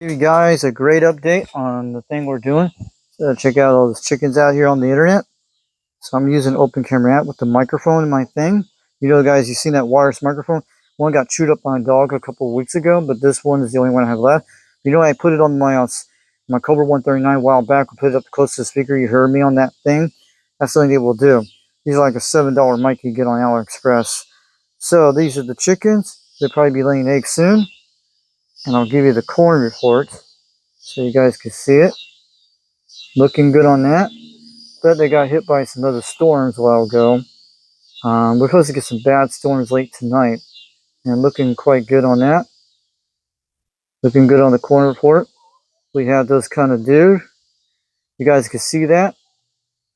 Give you guys a great update on the thing we're doing. So check out all those chickens out here on the internet. So I'm using open camera app with the microphone in my thing. You know, guys, you've seen that wireless microphone. One got chewed up by a dog a couple of weeks ago, but this one is the only one I have left. You know, I put it on my Cobra 139 a while back. We put it up close to the speaker. You heard me on that thing. That's the only thing we'll do. These are like a $7 mic you get on AliExpress. So these are the chickens. They'll probably be laying eggs soon. And I'll give you the corn report so you guys can see it. Looking good on that. But they got hit by some other storms a while ago. We're supposed to get some bad storms late tonight. And looking quite good on that. Looking good on the corn report. We have those kind of dude. You guys can see that.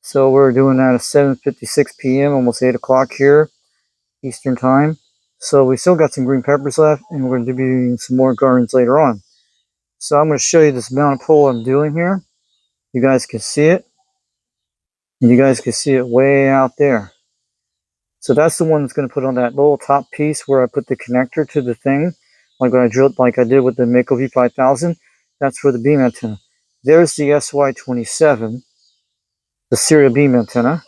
So we're doing that at 7:56 p.m. almost 8 o'clock here Eastern time. So we still got some green peppers left, and we're going to be doing some more gardens later on. So I'm going to show you this mounted pole I'm doing here. You guys can see it. And you guys can see it way out there. So that's the one that's going to put on that little top piece where I put the connector to the thing, like when I drilled, like I did with the Mako V5000. That's for the beam antenna. There's the SY27, the serial beam antenna.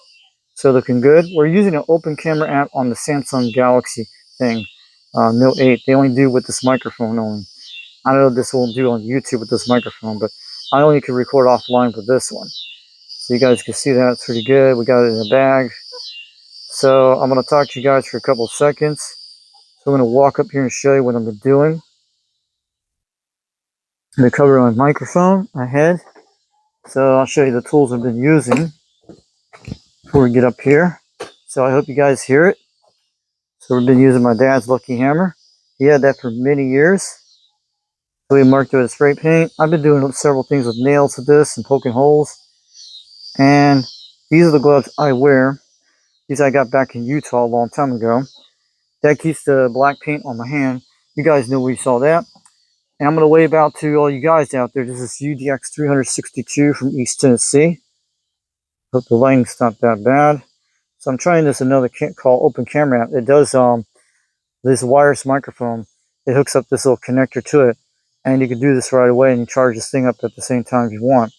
So looking good. We're using an open camera app on the Samsung Galaxy thing, Note 8. They only do with this microphone only. I don't know if this will do on YouTube with this microphone, but I only can record offline with this one. So you guys can see that. It's pretty good. We got it in a bag. So I'm going to talk to you guys for a couple of seconds. So I'm going to walk up here and show you what I'm doing. I'm going to cover my microphone, my head. So I'll show you the tools I've been using before we get up here. So I hope you guys hear it. So we've been using my dad's Lucky Hammer. He had that for many years. So we marked it with spray paint. I've been doing several things with nails with this and poking holes. And these are the gloves I wear. These I got back in Utah a long time ago. That keeps the black paint on my hand. You guys know we saw that. And I'm going to wave out to all you guys out there. This is UDX 362 from East Tennessee. Hope the lighting's not that bad. So I'm trying this another called Open Camera app. It does this wireless microphone. It hooks up this little connector to it. And you can do this right away and you charge this thing up at the same time you want.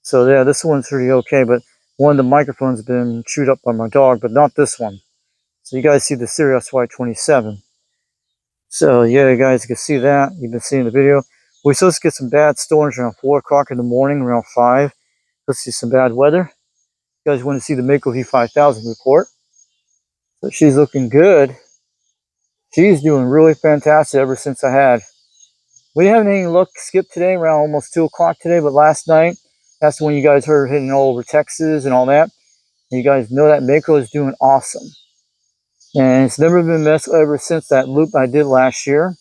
So yeah, this one's pretty okay. But one of the microphones has been chewed up by my dog, but not this one. So you guys see the Siro SY27. So yeah, you guys can see that. You've been seeing the video. We're supposed to get some bad storms around 4 o'clock in the morning, around 5. Let's see some bad weather. You guys want to see the Mako V5000 report. So she's looking good. She's doing really fantastic ever since I had. We haven't any luck skip today, around almost 2 o'clock today, but last night, that's when you guys heard hitting all over Texas and all that. And you guys know that Mako is doing awesome. And it's never been messed ever since that loop I did last year.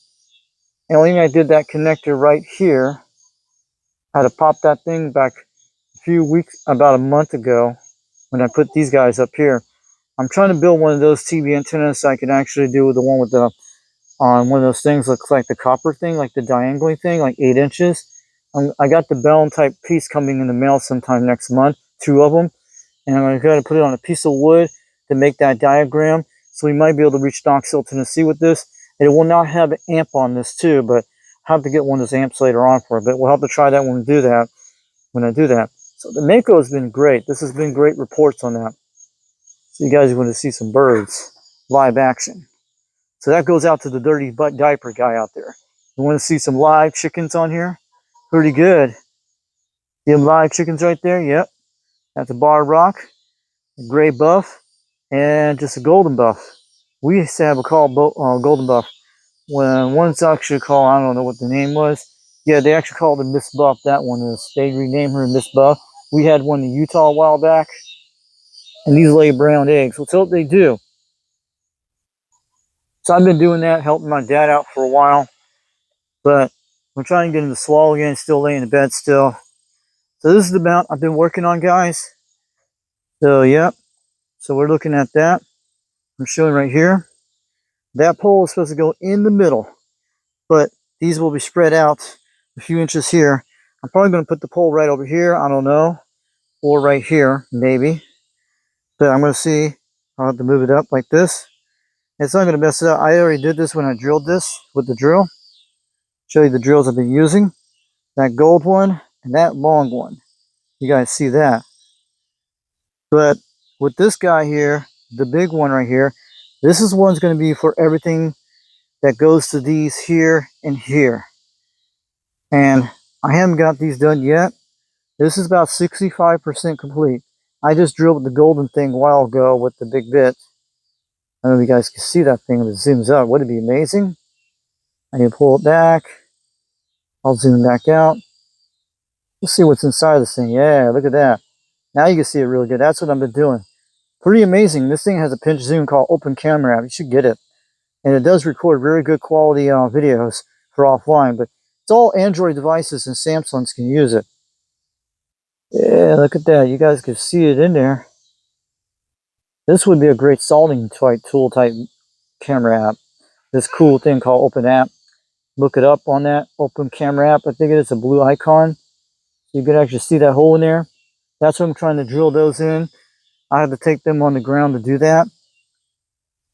And only I did that connector right here. I had to pop that thing back a few weeks, about a month ago, when I put these guys up here. I'm trying to build one of those TV antennas so I can actually do the one with the, on one of those things, looks like the copper thing, like the diagonally thing, like 8 inches. I got the bell type piece coming in the mail sometime next month, 2 of them. And I'm going to put it on a piece of wood to make that diagram. So we might be able to reach Knoxville, Tennessee with this. It will not have an amp on this too, but I'll have to get one of those amps later on for it. But we'll have to try that when we do that, when I do that. So the Mako has been great. This has been great reports on that. So you guys are going to see some birds, live action. So that goes out to the dirty butt diaper guy out there. You want to see some live chickens on here? Pretty good. See them live chickens right there? Yep. That's a bar rock, a gray buff, and just a golden buff. We used to have a call golden buff. When one's actually called, I don't know what the name was. Yeah, they actually called her Miss Buff. That one is. They renamed her Miss Buff. We had one in Utah a while back, and these lay brown eggs. Let's hope they do. So I've been doing that, helping my dad out for a while, but I'm trying to get him to swallow again. Still laying in bed still. So this is the mount I've been working on, guys. So yep. So we're looking at that. I'm showing right here. That pole is supposed to go in the middle, but these will be spread out a few inches here. I'm probably going to put the pole right over here, I don't know, or right here, maybe. But I'm going to see. I'll have to move it up like this. It's not going to mess it up. I already did this when I drilled this with the drill. Show you the drills I've been using. that gold one and that long one. You guys see that. But with this guy here, the big one right here, this is one's going to be for everything that goes to these here and here. And I haven't got these done yet. This is about 65% complete. I just drilled the golden thing a while ago with the big bit. I don't know if you guys can see that thing if it zooms out. Would it be amazing? I need to pull it back. I'll zoom back out. Let's see what's inside this thing. Yeah, look at that. Now you can see it really good. That's what I've been doing. Pretty amazing. This thing has a pinch zoom called Open Camera app. You should get it. And it does record very good quality videos for offline. But it's all Android devices and Samsungs can use it. Yeah, look at that. You guys can see it in there. This would be a great salting type tool type camera app. This cool thing called Open App. Look it up on that Open Camera app. I think it is a blue icon. You can actually see that hole in there. That's what I'm trying to drill those in. I have to take them on the ground to do that.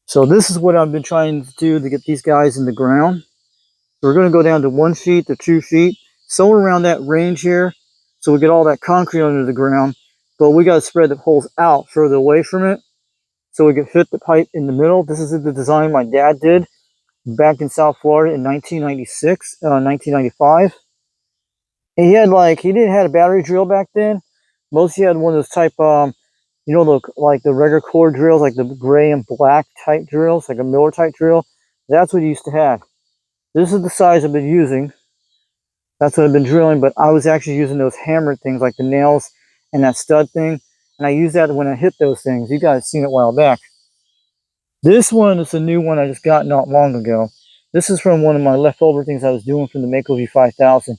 So this is what I've been trying to do to get these guys in the ground. So we're going to go down to 1 feet to 2 feet, somewhere around that range here. So we get all that concrete under the ground. But we got to spread the holes out further away from it, so we can fit the pipe in the middle. This is the design my dad did back in South Florida in 1995. And he didn't have a battery drill back then. Mostly had one of those type, like the regular core drills, like the gray and black type drills, like a Miller type drill. That's what he used to have. This is the size I've been using. That's what I've been drilling, but I was actually using those hammered things like the nails and that stud thing. And I use that when I hit those things. You guys seen it a while back. This one is a new one I just got not long ago. This is from one of my leftover things I was doing from the Mako V5000.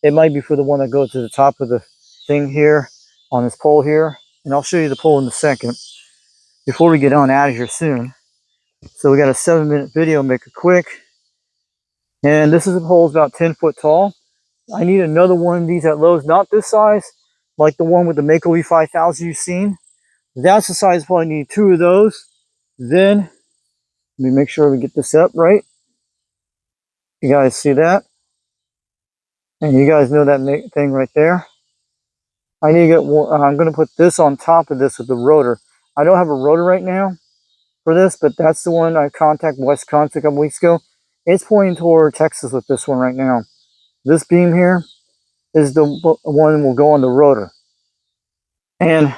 It might be for the one that goes to the top of the thing here on this pole here. And I'll show you the pole in a second before we get on out of here soon. So we got a 7-minute video, make it quick. And this is a pole about 10 foot tall. I need another one of these at Lowe's, not this size, like the one with the Mako V5000 you've seen. That's the size, probably need 2 of those. Then, let me make sure we get this up right. You guys see that? And you guys know that thing right there. I need to get one. I'm going to put this on top of this with the rotor. I don't have a rotor right now for this, but that's the one I contacted Wisconsin a couple weeks ago. It's pointing toward Texas with this one right now. This beam here is the one that will go on the rotor. And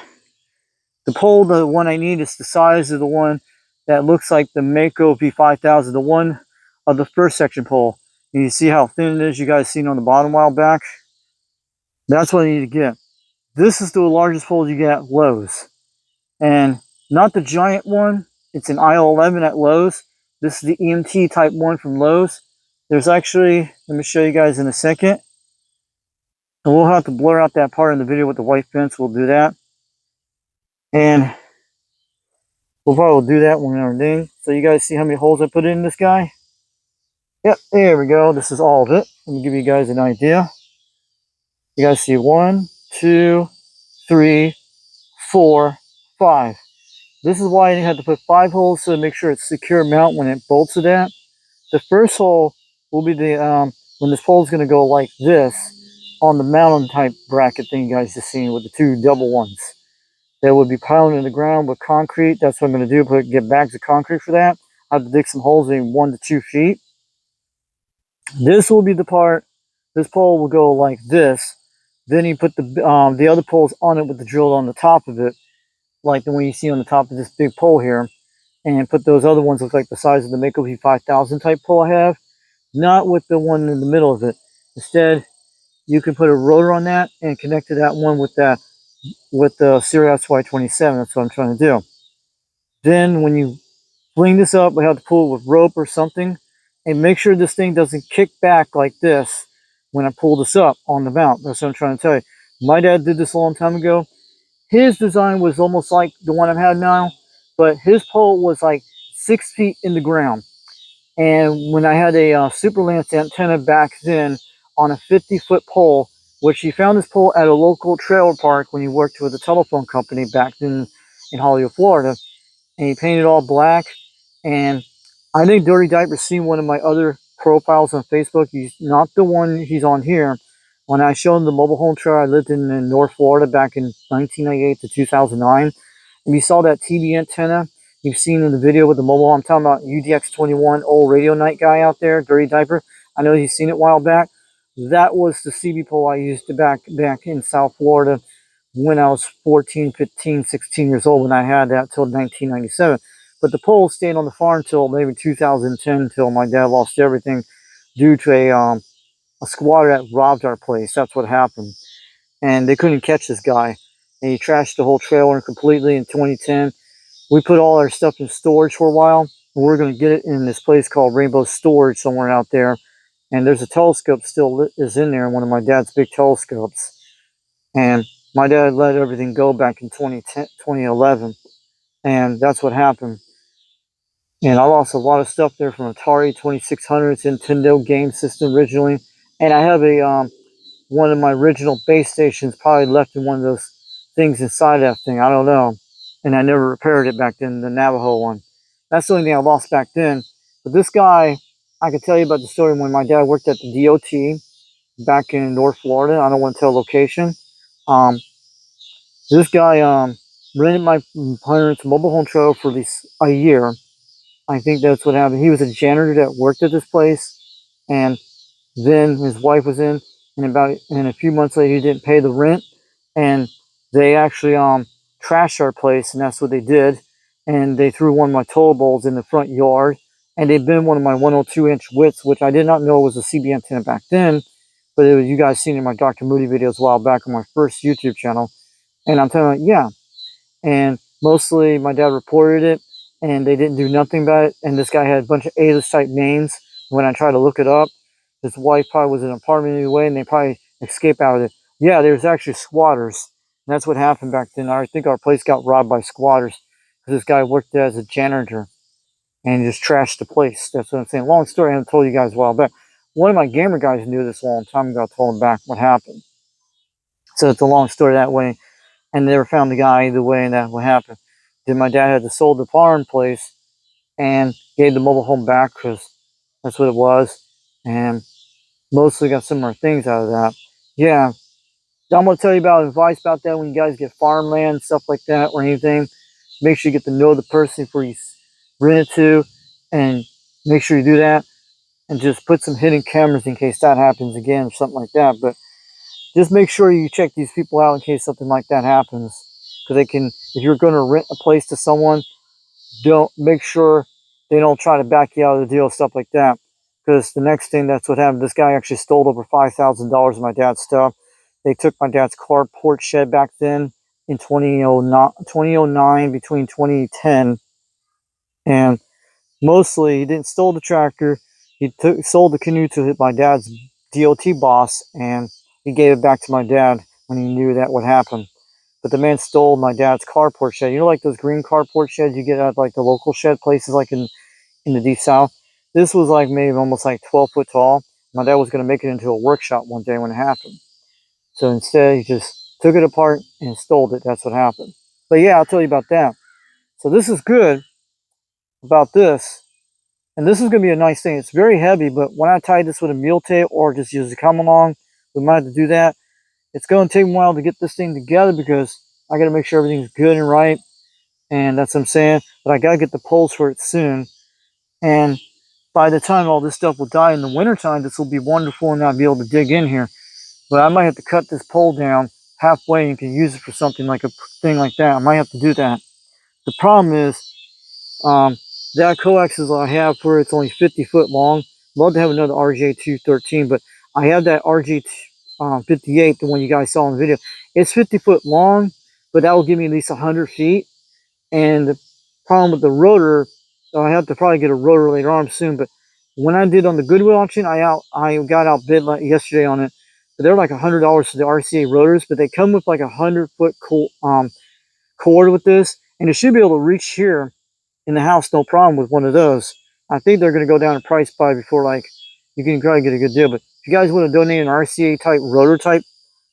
the pole, the one I need is the size of the one that looks like the Mako V5000, the one of the first section pole. You see how thin it is, you guys seen on the bottom a while back? That's what I need to get. This is the largest pole you get at Lowe's. And not the giant one. It's an IL11 at Lowe's. This is the EMT type one from Lowe's. There's actually, let me show you guys in a second. And we'll have to blur out that part in the video with the white fence. We'll do that. And we'll probably do that when we're done. So you guys see how many holes I put in this guy? Yep, there we go. This is all of it. Let me give you guys an idea. You guys see 1, 2, 3, 4, 5. This is why I had to put 5 holes to make sure it's secure mount when it bolts to that. The first hole will be the when this pole is going to go like this on the mountain type bracket thing you guys just seen with the 2 double ones. That would be piling in the ground with concrete. That's what I'm going to do. Get bags of concrete for that. I have to dig some holes in 1 to 2 feet. This will be the part. This pole will go like this. Then you put the other poles on it with the drill on the top of it, like the one you see on the top of this big pole here, and put those other ones look like the size of the Mako V5000 type pole I have, not with the one in the middle of it. Instead, you can put a rotor on that and connect to that one with the siro SY27. That's what I'm trying to do. Then when you fling this up, we have to pull it with rope or something, and make sure this thing doesn't kick back like this when I pull this up on the mount. That's what I'm trying to tell you. My dad did this a long time ago. His design was almost like the one I've had now, but his pole was like 6 feet in the ground. And when I had a Super Lance antenna back then on a 50-foot pole, which he found this pole at a local trailer park when he worked with a telephone company back then in Hollywood, Florida, and he painted all black. And I think Dirty Diaper's seen one of my other profiles on Facebook. He's not the one he's on here. when I showed them the mobile home trailer I lived in North Florida back in 1998 to 2009, and you saw that TV antenna you've seen in the video with the mobile. I'm talking about UDX21, old radio night guy out there, dirty diaper. I know you've seen it a while back. That was the CB pole I used to back in South Florida when I was 14, 15, 16 years old when I had that till 1997. But the pole stayed on the farm until maybe 2010 until my dad lost everything due to a squatter that robbed our place. That's what happened. And they couldn't catch this guy. And he trashed the whole trailer completely in 2010. We put all our stuff in storage for a while. And we're going to get it in this place called Rainbow Storage somewhere out there. And there's a telescope still is in there, one of my dad's big telescopes. And my dad let everything go back in 2011. And that's what happened. And I lost a lot of stuff there from Atari 2600s, Nintendo game system originally. And I have a one of my original base stations probably left in one of those things inside that thing. I don't know. And I never repaired it back then, the Navajo one. That's the only thing I lost back then. But this guy, I could tell you about the story when my dad worked at the DOT back in North Florida. I don't want to tell location. Um, this guy rented my parents' mobile home trailer for a year. I think that's what happened. He was a janitor that worked at this place, and then his wife was in, and a few months later he didn't pay the rent, and they actually trashed our place, and that's what they did. And they threw one of my toll bowls in the front yard, and they bent one of my 102-inch widths, which I did not know was a CB antenna back then, but it was, you guys seen in my Dr. Moody videos a while back on my first YouTube channel. And I'm telling you, yeah. And mostly my dad reported it, and they didn't do nothing about it. And this guy had a bunch of A-list type names. When I tried to look it up, his wife probably was in an apartment anyway, and they probably escaped out of it. Yeah, there's actually squatters. And that's what happened back then. I think our place got robbed by squatters because this guy worked there as a janitor and he just trashed the place. That's what I'm saying. Long story, I haven't told you guys a while back. One of my gamer guys knew this a long time ago. I told him back what happened. So it's a long story that way. And they never found the guy either way, and that's what happened. Then my dad had to sold the farm place and gave the mobile home back because that's what it was. And mostly got similar things out of that. Yeah. I'm going to tell you about advice about that when you guys get farmland, stuff like that, or anything. Make sure you get to know the person before you rent it to, and make sure you do that. And just put some hidden cameras in case that happens again or something like that. But just make sure you check these people out in case something like that happens. Because they can, if you're going to rent a place to someone, don't make sure they don't try to back you out of the deal, stuff like that. Because the next thing, that's what happened. This guy actually stole over $5,000 of my dad's stuff. They took my dad's carport shed back then in 2009 between 2010. And mostly, he didn't steal the tractor. He sold the canoe to my dad's DOT boss, and he gave it back to my dad when he knew that would happen. But the man stole my dad's carport shed. You know, like those green carport sheds you get at like the local shed places, like in the deep south. This was like maybe almost like 12 foot tall. My dad was going to make it into a workshop one day when it happened. So instead, he just took it apart and stole it. That's what happened. But yeah, I'll tell you about that. So this is good about this. And this is going to be a nice thing. It's very heavy, but when I tie this with a mule tape or just use a come along, we might have to do that. It's going to take a while to get this thing together because I got to make sure everything's good and right. And that's what I'm saying. But I got to get the poles for it soon. And by the time all this stuff will die in the wintertime, this will be wonderful and I'll be able to dig in here. But I might have to cut this pole down halfway and you can use it for something like a thing like that. I might have to do that. The problem is, that coaxial I have for it's only 50 foot long. Love to have another RJ213, but I have that RJ58, the one you guys saw in the video. It's 50 foot long, but that will give me at least 100 feet. And the problem with the rotor, I have to probably get a rotor later on soon, but when I did on the Goodwill auction, I got outbid yesterday on it. But they're like $100 for the RCA rotors, but they come with like 100-foot cord with this, and it should be able to reach here in the house, no problem with one of those. I think they're going to go down in price by before, like, you can probably get a good deal. But if you guys want to donate an RCA type rotor type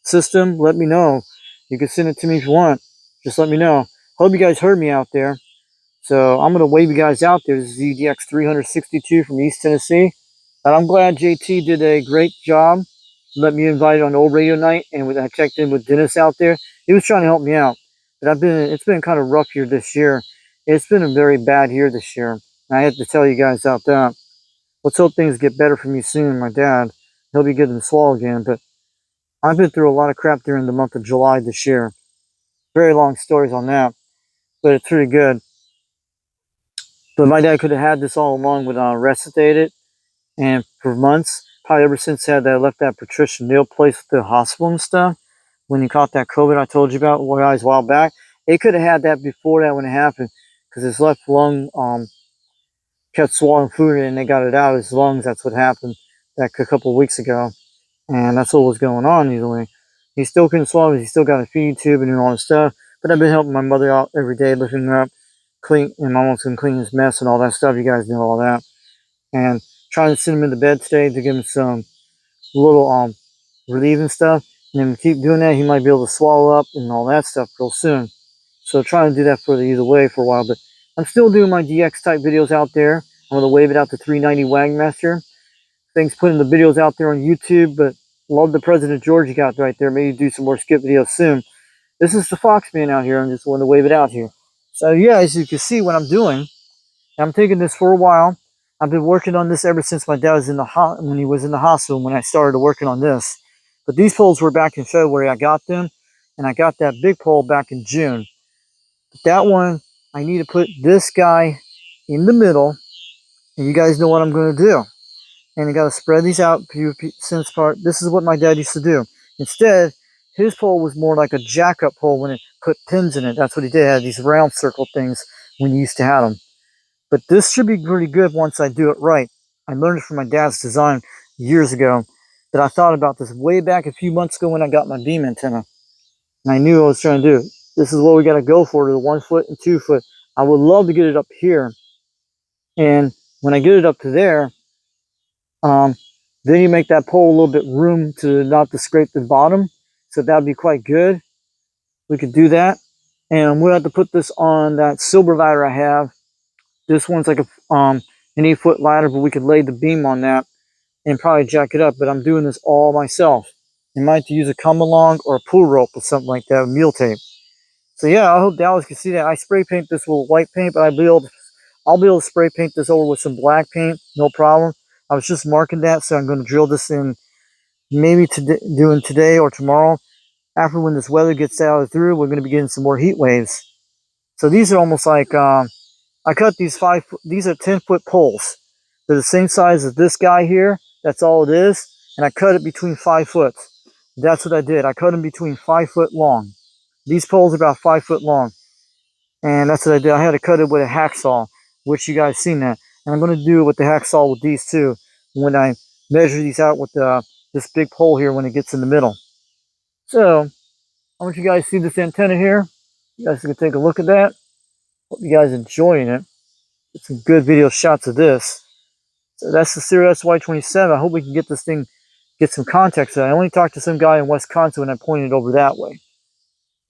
system, let me know. You can send it to me if you want. Just let me know. Hope you guys heard me out there. So I'm going to wave you guys out there. This is EDX 362 from East Tennessee. And I'm glad JT did a great job let me invite on old radio night, and I checked in with Dennis out there. He was trying to help me out, but it's been kind of rough here this year. It's been a very bad year this year. And I had to tell you guys out that. Let's hope things get better for me soon. My dad, he'll be getting the swallow again, but I've been through a lot of crap during the month of July this year. Very long stories on that, but it's pretty good. But my dad could have had this all along with resuscitated, and for months, probably ever since I left that Patricia Neal place with the hospital and stuff, when he caught that COVID I told you about a while back, it could have had that before that when it happened, because his left lung kept swallowing food and they got it out of his lungs. That's what happened that a couple of weeks ago, and that's what was going on usually. He still couldn't swallow it. He still got a feeding tube and all this stuff, but I've been helping my mother out every day, lifting her up, clean, and my mom's gonna clean his mess and all that stuff. You guys know all that. And trying to send him into bed today to give him some little relief and stuff. And then we keep doing that, he might be able to swallow up and all that stuff real soon. So trying to do that for either way for a while. But I'm still doing my DX type videos out there. I'm gonna wave it out to 390 Wagmaster. Thanks putting the videos out there on YouTube, but love the President George you got right there. Maybe do some more skip videos soon. This is the Fox Man out here. I'm just wanting to wave it out here. So yeah, as you can see what I'm doing, I'm taking this for a while. I've been working on this ever since my dad was when he was in the hospital when I started working on this. But these poles were back in February. I got them, and I got that big pole back in June. But that one, I need to put this guy in the middle, and you guys know what I'm going to do. And you got to spread these out since part. This is what my dad used to do. Instead, his pole was more like a jack-up pole when it put pins in it. That's what he did. He had these round circle things when he used to have them. But this should be pretty good once I do it right. I learned it from my dad's design years ago. But I thought about this way back a few months ago when I got my beam antenna. And I knew what I was trying to do. This is what we got to go for, the 1 foot and 2 foot. I would love to get it up here. And when I get it up to there, then you make that pole a little bit room to not to scrape the bottom. So that would be quite good. We could do that. And we'll have to put this on that silver ladder I have. This one's like an 8-foot ladder, but we could lay the beam on that and probably jack it up. But I'm doing this all myself. You might use a come along or a pull rope or something like that, mule tape. So yeah, I hope Dallas can see that. I spray paint this with white paint, but I'll be able to spray paint this over with some black paint, no problem. I was just marking that, so I'm going to drill this in maybe doing today or tomorrow. After when this weather gets out of through, we're going to be getting some more heat waves. So these are almost like I cut these these are 10-foot poles. They're the same size as this guy here. That's all it is. And I cut it between 5 foot. That's what I did. I cut them between 5 foot long. These poles are about 5 foot long. And that's what I did. I had to cut it with a hacksaw, which you guys seen that. And I'm going to do it with the hacksaw with these too, when I measure these out with this big pole here when it gets in the middle. So, I want you guys to see this antenna here. You guys can take a look at that. Hope you guys enjoying it. Get some good video shots of this. So that's the Siro SY27. I hope we can get this thing, get some context. I only talked to some guy in Wisconsin when I pointed over that way.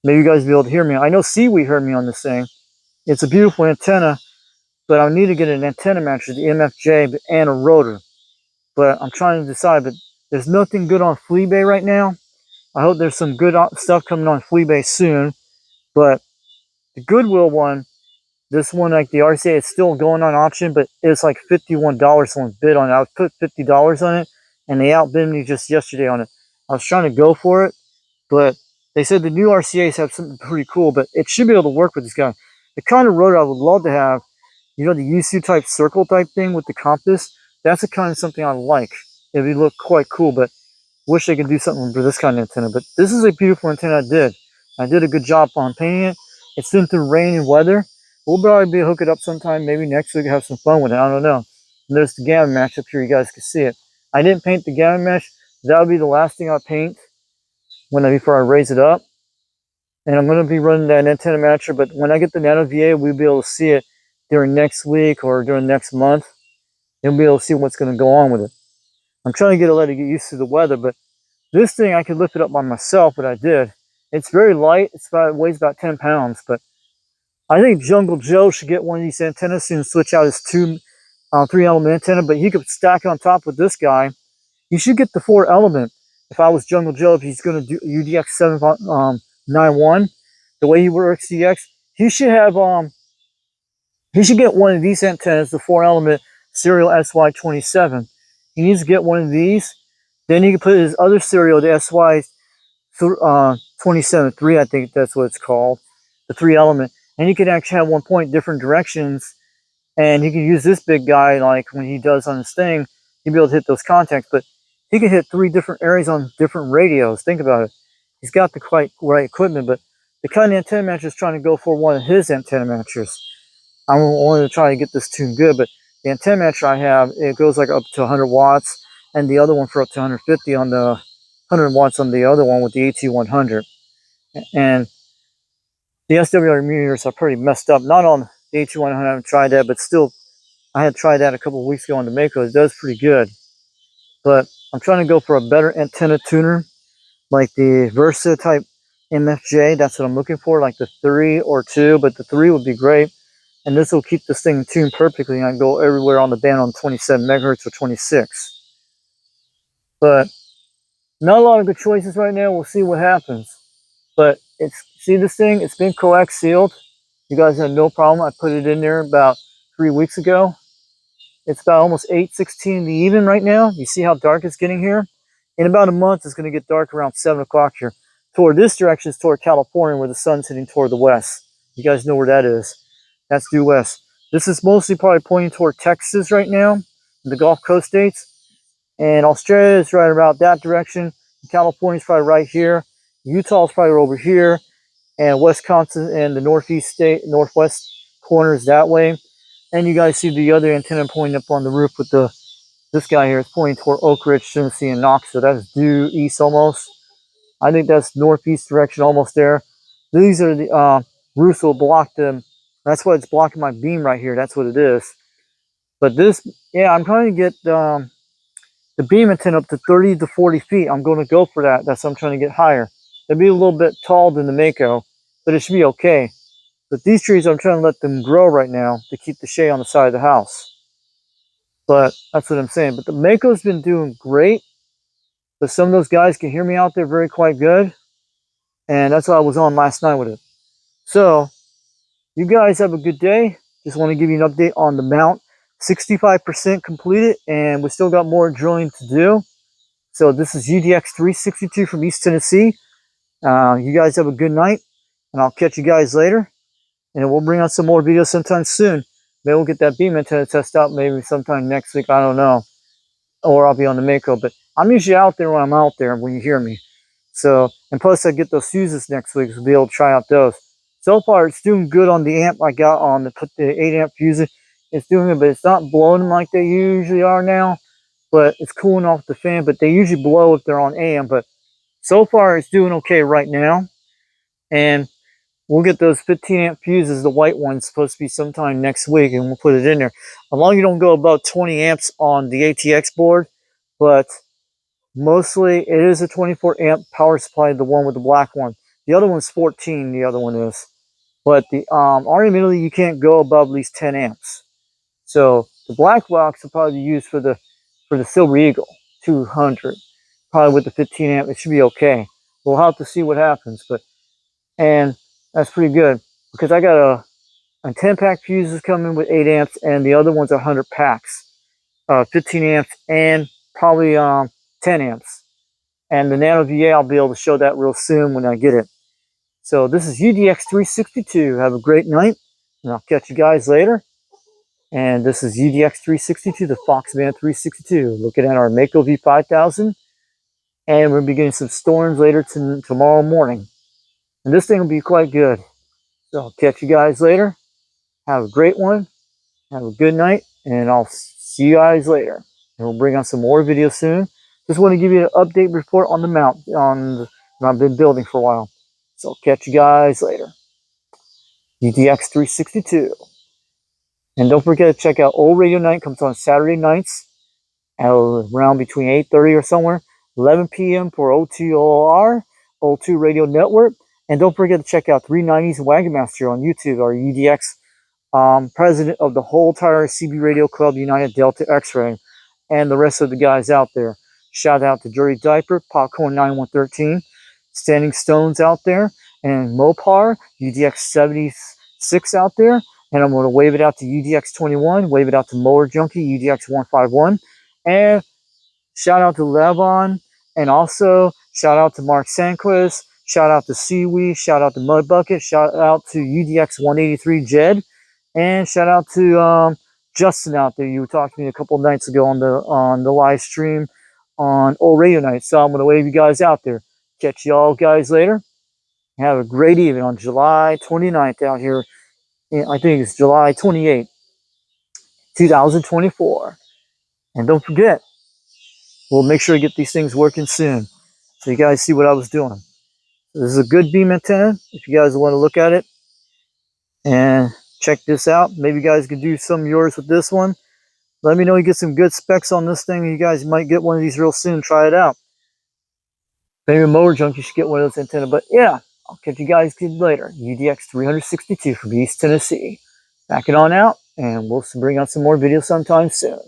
Maybe you guys will be able to hear me. I know Seaweed heard me on this thing. It's a beautiful antenna, but I need to get an antenna matcher, the MFJ, and a rotor. But I'm trying to decide, but there's nothing good on Fleabay right now. I hope there's some good stuff coming on Fleabay soon. But the Goodwill one, this one, like the RCA, it's still going on auction, but it's like $51 someone bid on it. I put $50 on it, and they outbid me just yesterday on it. I was trying to go for it, but they said the new RCAs have something pretty cool, but it should be able to work with this guy. The kind of rotor I would love to have, you know, the UC type circle type thing with the compass, that's the kind of something I like. It would look quite cool, but wish they could do something for this kind of antenna. But this is a beautiful antenna I did. I did a good job on painting it. It's been through rain and weather. We'll probably be hook it up sometime, maybe next week, have some fun with it. I don't know. And there's the gamma mesh up here. You guys can see it. I didn't paint the gamma mesh. That would be the last thing I paint before I raise it up. And I'm going to be running that antenna matcher, but when I get the Nano VA, we'll be able to see it during next week or during next month. And we'll be able to see what's going to go on with it. I'm trying to let it get used to the weather, but this thing, I could lift it up by myself, but I did. It's very light. It weighs about 10 pounds, but I think Jungle Joe should get one of these antennas and switch out his 3-element antenna, but he could stack it on top with this guy. You should get the 4-element. if I was Jungle Joe, if he's going to do UDX791, the way he works DX, he should have he should get one of these antennas, the 4-element serial SY27. He needs to get one of these. Then he can put his other serial, the SY27-3, I think that's what it's called, the 3-element, and he can actually have one point different directions. And he can use this big guy, like when he does on his thing, he'll be able to hit those contacts. But he can hit 3 different areas on different radios. Think about it. He's got the quite right equipment, but the kind of antenna matcher is trying to go for one of his antenna matchers. I wanted to try to get this tuned good, but the antenna matcher I have, it goes like up to 100 watts, and the other one for up to 150 on the 100 watts on the other one with the AT100. And the SWR meters are pretty messed up. Not on the AT100, I haven't tried that, but still, I had tried that a couple of weeks ago on the Mako. It does pretty good. But I'm trying to go for a better antenna tuner, like the Versa type MFJ. That's what I'm looking for, like the 3 or 2, but the 3 would be great. And this will keep this thing tuned perfectly, and I can go everywhere on the band on 27 megahertz or 26. But not a lot of good choices right now. We'll see what happens. But see this thing? It's been coax sealed. You guys had no problem. I put it in there about 3 weeks ago. It's about almost 8:16 in the evening right now. You see how dark it's getting here? In about a month, it's going to get dark around 7 o'clock here. Toward this direction is toward California, where the sun's hitting toward the west. You guys know where that is. That's due west. This is mostly probably pointing toward Texas right now, the Gulf Coast states. And Australia is right about that direction. California is probably right here. Utah is probably over here. And Wisconsin and the northwest corners that way. And you guys see the other antenna pointing up on the roof with this guy here is pointing toward Oak Ridge, Tennessee, and Knoxville. That's due east almost. I think that's northeast direction, almost there. These are the roofs will block them. That's why it's blocking my beam right here. That's what it is. But this, yeah, I'm trying to get the beam antenna up to 30 to 40 feet. I'm going to go for that. That's what I'm trying to get higher. It'll be a little bit tall than the Mako, but it should be okay. But these trees, I'm trying to let them grow right now to keep the shade on the side of the house. But that's what I'm saying. But the Mako's been doing great. But some of those guys can hear me out there very quite good. And that's why I was on last night with it. So, you guys have a good day. Just want to give you an update on the mount. 65% completed, and we still got more drilling to do. So this is UDX362 from East Tennessee. You guys have a good night, and I'll catch you guys later. And we'll bring out some more videos sometime soon. Maybe we'll get that beam antenna test out maybe sometime next week. I don't know. Or I'll be on the Mako. But I'm usually out there when I'm out there when you hear me. So, and plus I get those fuses next week, so we'll be able to try out those. So far, it's doing good on the amp I got on the 8-amp fuses. It's doing it, but it's not blowing them like they usually are now. But it's cooling off the fan. But they usually blow if they're on AM. But so far, it's doing okay right now. And we'll get those 15-amp fuses, the white ones, supposed to be sometime next week, and we'll put it in there. As long as you don't go above 20 amps on the ATX board, but mostly it is a 24-amp power supply, the one with the black one. The other one's 14, the other one is. But the argumentally, you can't go above at least 10 amps. So the black box will probably be used for the Silver Eagle 200. Probably with the 15 amp, it should be okay. We'll have to see what happens, and that's pretty good because I got a 10-pack fuses coming with 8 amps, and the other ones are 100 packs, 15 amps, and probably 10 amps. And the Nano VA, I'll be able to show that real soon when I get it. So this is UDX362. Have a great night, and I'll catch you guys later. And this is UDX362, the Foxman 362. Looking at our Mako V5000. And we'll be getting some storms later tomorrow morning. And this thing will be quite good. So I'll catch you guys later. Have a great one. Have a good night. And I'll see you guys later. And we'll bring on some more videos soon. Just want to give you an update report on the mount that I've been building for a while. So I'll catch you guys later. UDX362. And don't forget to check out Old Radio Night. Comes on Saturday nights at around between 8:30 or somewhere. 11 p.m. for O2OR, O2 Radio Network. And don't forget to check out 390s Wagon Master on YouTube, our UDX president of the whole entire CB Radio Club, United Delta X-Ray, and the rest of the guys out there. Shout out to Dirty Diaper, Popcorn 9113, Standing Stones out there, and Mopar, UDX76 out there. And I'm going to wave it out to UDX21, wave it out to Mower Junkie, UDX151. And shout out to Levon, and also shout out to Mark Sanquez, shout out to Seaweed, shout out to Mud Bucket, shout out to UDX183 Jed, and shout out to Justin out there. You were talking to me a couple of nights ago on the live stream on Old Radio Night. So I'm going to wave you guys out there. Catch y'all guys later. Have a great evening on July 29th out here. I think it's July 28th, 2024. And don't forget, we'll make sure to get these things working soon. So you guys see what I was doing. This is a good beam antenna. If you guys want to look at it and check this out, maybe you guys could do some of yours with this one. Let me know you get some good specs on this thing. You guys might get one of these real soon. Try it out. Maybe a Mower Junkie should get one of those antennas. But yeah, I'll catch you guys later. UDX 362 from East Tennessee. Back it on out, and we'll bring out some more videos sometime soon.